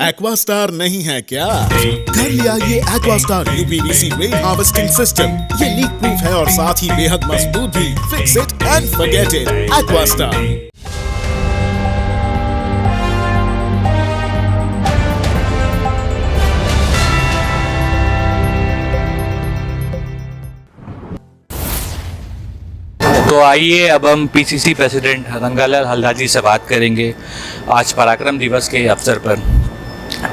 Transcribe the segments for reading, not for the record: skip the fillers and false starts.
Aquastar नहीं है क्या? घर ले आइए Aquastar UPVC rain harvesting system. ये लीक प्रूफ है और साथ ही बेहद मजबूत भी। Fix it and forget it. Aquastar. तो आइए अब हम पीसीसी प्रेसिडेंट रंगालाल हल्दार से बात करेंगे। आज पराक्रम दिवस के अवसर पर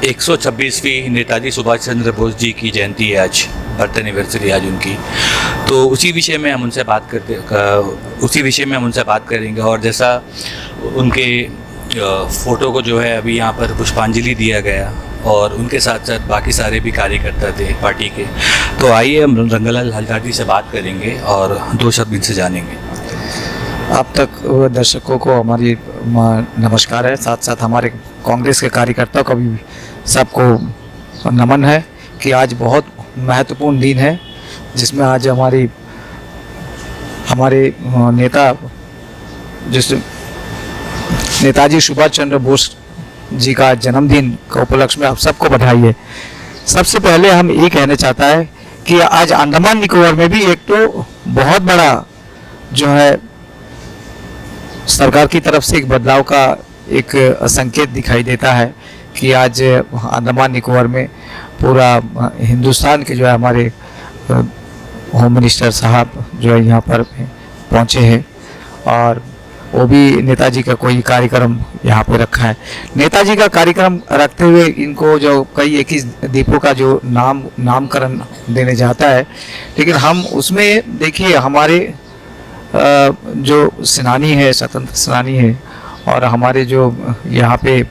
126वीं नेताजी सुभाष चंद्र बोस जी की जयंती है, आज बर्थ एनिवर्सरी आज उनकी। तो उसी विषय में हम उनसे बात करेंगे। और जैसा उनके फ़ोटो को जो है अभी यहाँ पर पुष्पांजलि दिया गया और उनके साथ साथ बाकी सारे भी कार्यकर्ता थे पार्टी के। तो आइए हम रंगालाल हल्दार जी से बात करेंगे और दो शब्द इनसे जानेंगे। अब तक दर्शकों को हमारी नमस्कार है, साथ साथ हमारे कांग्रेस के कार्यकर्ताओं को भी सबको नमन है कि आज बहुत महत्वपूर्ण दिन है, जिसमें आज हमारे नेता जिस नेताजी सुभाष चंद्र बोस जी का जन्मदिन के उपलक्ष्य में आप सबको बधाई है। सबसे पहले हम ये कहना चाहता है कि आज अंडमान निकोबार में भी एक तो बहुत बड़ा जो है सरकार की तरफ से एक बदलाव का एक संकेत दिखाई देता है कि आज अंडमान निकोबार में पूरा हिंदुस्तान के जो है हमारे होम मिनिस्टर साहब जो है यहाँ पर पहुँचे हैं और वो भी नेताजी का कोई कार्यक्रम यहाँ पे रखा है। नेताजी का कार्यक्रम रखते हुए इनको जो कई 21 द्वीपों का जो नामकरण देने जाता है, लेकिन हम उसमें देखिए हमारे जो सेनानी है, स्वतंत्र सेनानी है और हमारे जो यहाँ पे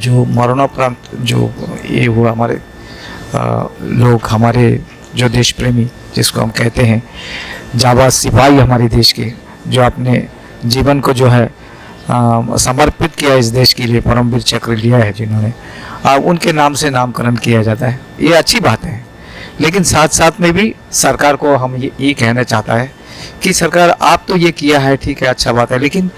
जो मरणोपरांत जो ये हुआ हमारे लोग, हमारे जो देश प्रेमी जिसको हम कहते हैं, जाबाज सिपाही हमारे देश के, जो अपने जीवन को जो है समर्पित किया इस देश के लिए, परमवीर चक्र लिया है जिन्होंने, उनके नाम से नामकरण किया जाता है। ये अच्छी बात है, लेकिन साथ साथ में भी सरकार को हम ये कहना चाहता है कि सरकार आप तो ये किया है, ठीक है, अच्छा बात है, लेकिन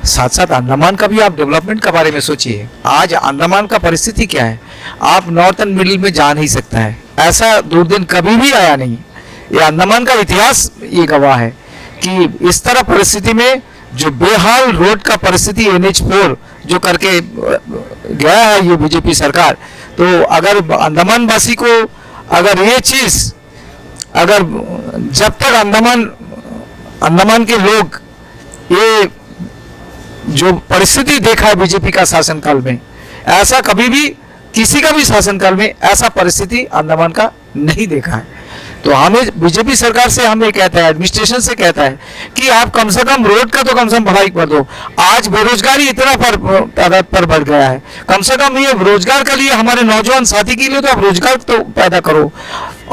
साथ साथ अंडमान का भी आप डेवलपमेंट के बारे में सोचिए। आज अंडमान का परिस्थिति क्या है, आप नॉर्थन मिडिल में जा नहीं सकता है, ऐसा दुर्दिन कभी भी आया नहीं। ये अंडमान का इतिहास ये गवाह है कि इस तरह परिस्थिति में जो बेहाल रोड का परिस्थिति NH4 जो करके गया है ये बीजेपी सरकार, तो अगर अंडमान वासी को अगर ये चीज अगर जब तक अंडमान के लोग ये जो परिस्थिति देखा है बीजेपी का शासनकाल में, ऐसा कभी भी किसी का भी शासनकाल में ऐसा परिस्थिति अंडमान का नहीं देखा है। तो हमें बीजेपी सरकार से हम ये कहता है, एडमिनिस्ट्रेशन से कहता है कि आप कम से कम रोड का तो कम से कम बढ़ाई कर दो। आज बेरोजगारी इतना तादाद पर बढ़ गया है, कम से कम ये रोजगार के लिए हमारे नौजवान साथी के लिए तो आप रोजगार तो पैदा करो।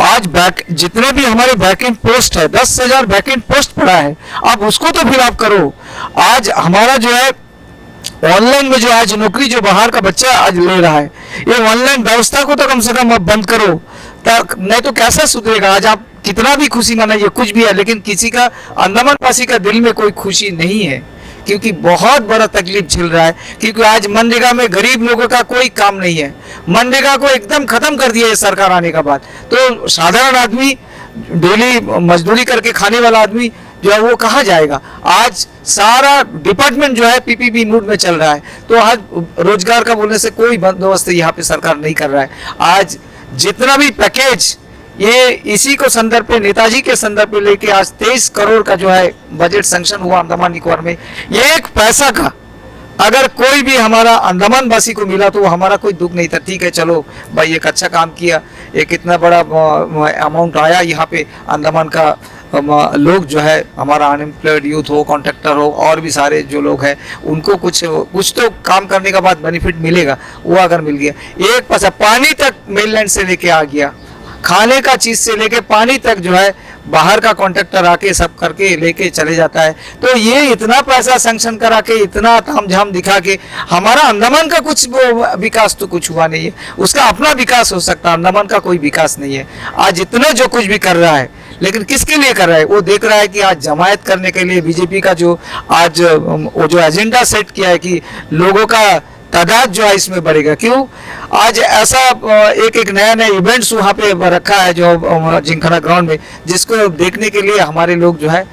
आज जितने भी हमारे वैकेंट पोस्ट है, 10,000 वैकेंट पोस्ट पड़ा है, आप उसको तो फिर आप करो। आज हमारा जो है ऑनलाइन में जो आज नौकरी जो बाहर का बच्चा आज ले रहा है, ये ऑनलाइन व्यवस्था को तो कम से कम आप बंद करो, नहीं तो कैसा सुधरेगा। आज आप कितना भी खुशी मनाइए, कुछ भी है, लेकिन किसी का अंडमान वासी का दिल में कोई खुशी नहीं है, क्योंकि बहुत बड़ा तकलीफ झेल रहा है। क्योंकि आज मनरेगा में गरीब लोगों का कोई काम नहीं है, मनरेगा को एकदम खत्म कर दिया है सरकार आने के बाद। तो साधारण आदमी, डेली मजदूरी करके खाने वाला आदमी जो है वो कहाँ जाएगा। आज सारा डिपार्टमेंट जो है PPP मूड में चल रहा है, तो आज रोजगार का बोलने से कोई बंदोबस्त यहाँ पे सरकार नहीं कर रहा है। आज जितना भी पैकेज ये इसी को संदर्भ पे, नेताजी के संदर्भ पे लेके आज 23 करोड़ का जो है बजट सैंक्शन हुआ अंडमान निकोबार में। ये एक पैसा का अगर कोई भी हमारा अंडमान वासी को मिला तो वो हमारा कोई दुख नहीं था। ठीक है, चलो भाई एक अच्छा काम किया, एक इतना बड़ा अमाउंट आया यहाँ पे अंडमान का लोग जो है हमारा अनएम्प्लॉयड यूथ हो, कॉन्ट्रैक्टर हो, और भी सारे जो लोग हैं उनको कुछ तो काम करने के बाद बेनिफिट मिलेगा। वो अगर मिल गया, एक पैसा पानी तक मेनलैंड से लेके आ गया, खाने का चीज से लेके पानी तक जो है बाहर का कॉन्ट्रैक्टर आके सब करके लेके चले जाता है। तो ये इतना पैसा सैंक्शन करा के, इतना तामझाम दिखा के हमारा अंडमान का कुछ विकास तो कुछ हुआ नहीं है। उसका अपना विकास हो सकता है, अंडमान का कोई विकास नहीं है। आज इतना जो कुछ भी कर रहा है, लेकिन किसके लिए कर रहा है? वो देख रहा है कि आज जमायत करने के लिए बीजेपी का जो आज वो जो एजेंडा सेट किया है कि लोगों का तादाद जो है इसमें बढ़ेगा। क्यों आज ऐसा एक नया नया इवेंट्स वहाँ पे रखा है जो जिमखाना ग्राउंड में, जिसको देखने के लिए हमारे लोग जो है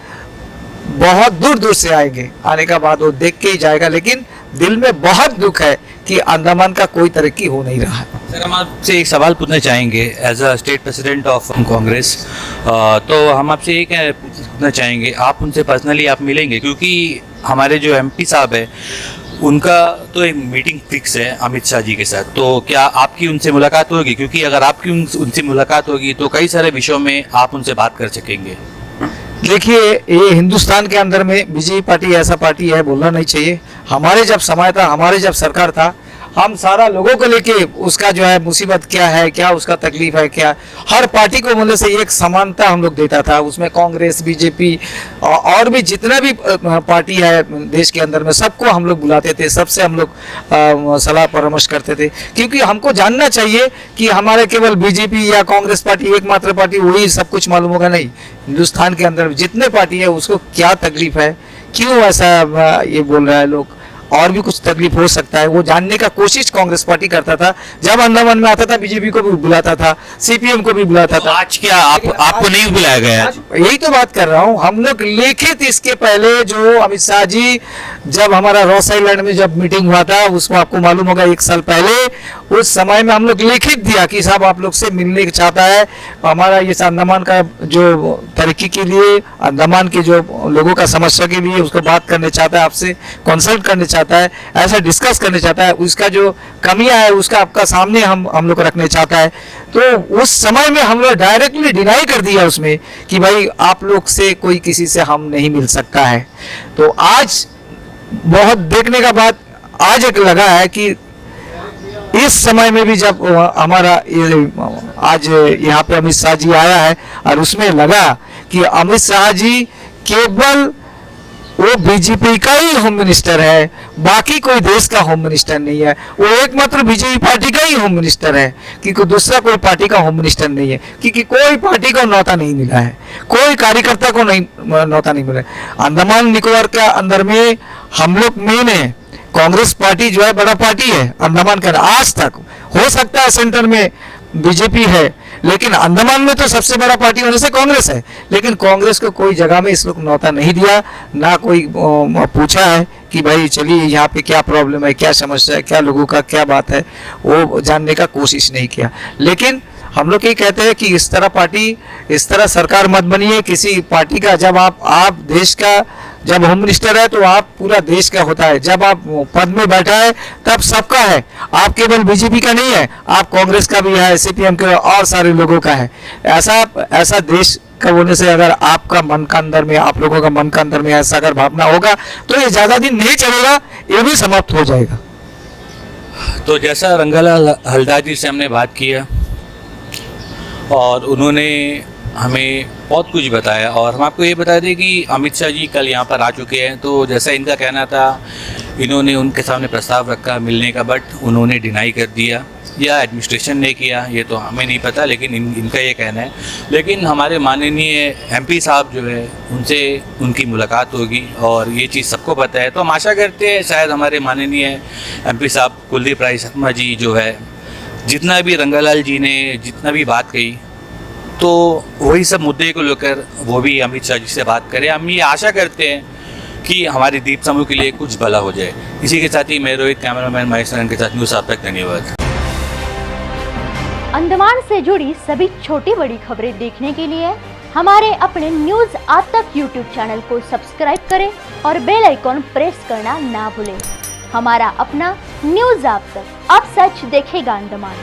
बहुत दूर दूर से आएंगे। आने का बाद वो देख के ही जाएगा, लेकिन दिल में बहुत दुख है कि अंडमान का कोई तरक्की हो नहीं रहा है। सर, हम आपसे एक सवाल पूछना चाहेंगे as a state president of Congress. तो हम आपसे ये क्या पूछना चाहेंगे, आप उनसे पर्सनली आप मिलेंगे? क्योंकि हमारे जो एमपी साहब है उनका तो एक मीटिंग फिक्स है अमित शाह जी के साथ, तो क्या आपकी उनसे मुलाकात होगी? क्योंकि अगर आपकी उनसे मुलाकात होगी तो कई सारे विषयों में आप उनसे बात कर सकेंगे। देखिए, ये हिंदुस्तान के अंदर में बीजेपी पार्टी ऐसा पार्टी है, बोलना नहीं चाहिए। हमारे जब समय था, हमारे जब सरकार था, हम सारा लोगों को लेके उसका जो है मुसीबत क्या है, क्या उसका तकलीफ है, क्या हर पार्टी को मतलब से एक समानता हम लोग देता था। उसमें कांग्रेस, बीजेपी और भी जितना भी पार्टी है देश के अंदर में, सबको हम लोग बुलाते थे, सबसे हम लोग सलाह परामर्श करते थे। क्योंकि हमको जानना चाहिए कि हमारे केवल बीजेपी या कांग्रेस पार्टी एकमात्र पार्टी वही सब कुछ मालूम होगा, नहीं। हिंदुस्तान के अंदर जितने पार्टी है उसको क्या तकलीफ है, क्यों ऐसा ये बोल रहा है लोग, और भी कुछ तकलीफ हो सकता है, वो जानने का कोशिश कांग्रेस पार्टी करता था। जब अंडमान में आता था बीजेपी को भी बुलाता था, सीपीएम को भी बुलाता था। आज क्या आपको नहीं बुलाया गया? यही तो बात कर रहा हूँ। हम लोग लिखित इसके पहले जो अमित शाह जी जब हमारा रॉस आइलैंड में जब मीटिंग हुआ था, उसमें आपको मालूम होगा 1 साल पहले, उस समय में हम लोग लिखित दिया कि साहब आप लोग से मिलने चाहता है, हमारा ये अंडमान का जो तरक्की के लिए, अंडमान के जो लोगों का समस्या के लिए उसको बात करने चाहता है, आपसे कंसल्ट करने चाहता है, ऐसा डिस्कस करने चाहता है, उसका जो कमियां है उसका आपका सामने हम लोग रखने चाहता है। तो उस समय में हम लोग डायरेक्टली डिनाई कर दिया उसमें कि भाई आप लोग से कोई किसी से हम नहीं मिल सकता है। तो आज बहुत देखने का बाद आज एक लगा है कि इस समय में भी जब हमारा आज यहाँ पे अमित शाह जी आया है और उसमें लगा कि अमित शाह जी केवल वो बीजेपी का ही होम मिनिस्टर है, बाकी कोई देश का होम मिनिस्टर नहीं है। वो एकमात्र बीजेपी पार्टी का ही होम मिनिस्टर है, क्योंकि दूसरा कोई पार्टी का होम मिनिस्टर नहीं है। क्योंकि कोई पार्टी को न्योता नहीं मिला है, कोई कार्यकर्ता को नहीं न्योता नहीं मिला है। अंडमान निकोबार के अंदर में हम लोग मेन है, कांग्रेस पार्टी जो है बड़ा पार्टी है अंडमान का। आज तक हो सकता है सेंटर में बीजेपी है, लेकिन अंडमान में तो सबसे बड़ा पार्टी होने से कांग्रेस है। लेकिन कांग्रेस को कोई जगह में इस लोग न्योता नहीं दिया, ना कोई पूछा है कि भाई चलिए यहाँ पे क्या प्रॉब्लम है, क्या समस्या है, क्या लोगों का क्या बात है, वो जानने का कोशिश नहीं किया। लेकिन हम लोग ये कहते हैं कि इस तरह पार्टी, इस तरह सरकार मत बनिए किसी पार्टी का। जब आप देश का जब होम मिनिस्टर है तो आप पूरा देश का होता है, जब आप पद में बैठा है तब सबका है, आप केवल बीजेपी का नहीं है, आप कांग्रेस का भी है, सीपीएम का और सारे लोगों का है। ऐसा देश का होने से अगर आपका मन का अंदर में, आप लोगों का मन का अंदर में ऐसा अगर भावना होगा तो ये ज्यादा दिन नहीं चलेगा, ये भी समाप्त हो जाएगा। तो जैसा रंगालाल हल्दार जी से हमने बात किया और उन्होंने हमें बहुत कुछ बताया, और हम आपको ये बता दें कि अमित शाह जी कल यहाँ पर आ चुके हैं। तो जैसा इनका कहना था, इन्होंने उनके सामने प्रस्ताव रखा मिलने का, बट उन्होंने डिनाई कर दिया या एडमिनिस्ट्रेशन ने किया, ये तो हमें नहीं पता, लेकिन इनका ये कहना है। लेकिन हमारे माननीय एमपी साहब जो है उनसे उनकी मुलाकात होगी और ये चीज़ सबको पता है। तो हम आशा करते हैं शायद हमारे माननीय एमपी साहब कुलदीप राय शर्मा जी जो है, जितना भी रंगालाल जी ने जितना भी बात कही, तो वही सब मुद्दे को लेकर वो भी अमित शाह जी से बात करें। हम ये आशा करते हैं कि हमारे द्वीप समूह के लिए कुछ भला हो जाए। इसी के साथ ही मैं रोहित, कैमरामैन महेश के साथ न्यूज़ आप तक। धन्यवाद। अंडमान से जुड़ी सभी छोटी बड़ी खबरें देखने के लिए हमारे अपने न्यूज़ आप तक यूट्यूब चैनल को सब्सक्राइब करें और बेल आइकॉन प्रेस करना ना भूलें। हमारा अपना न्यूज़ आप तक, अब सच देखेगा अंडमान।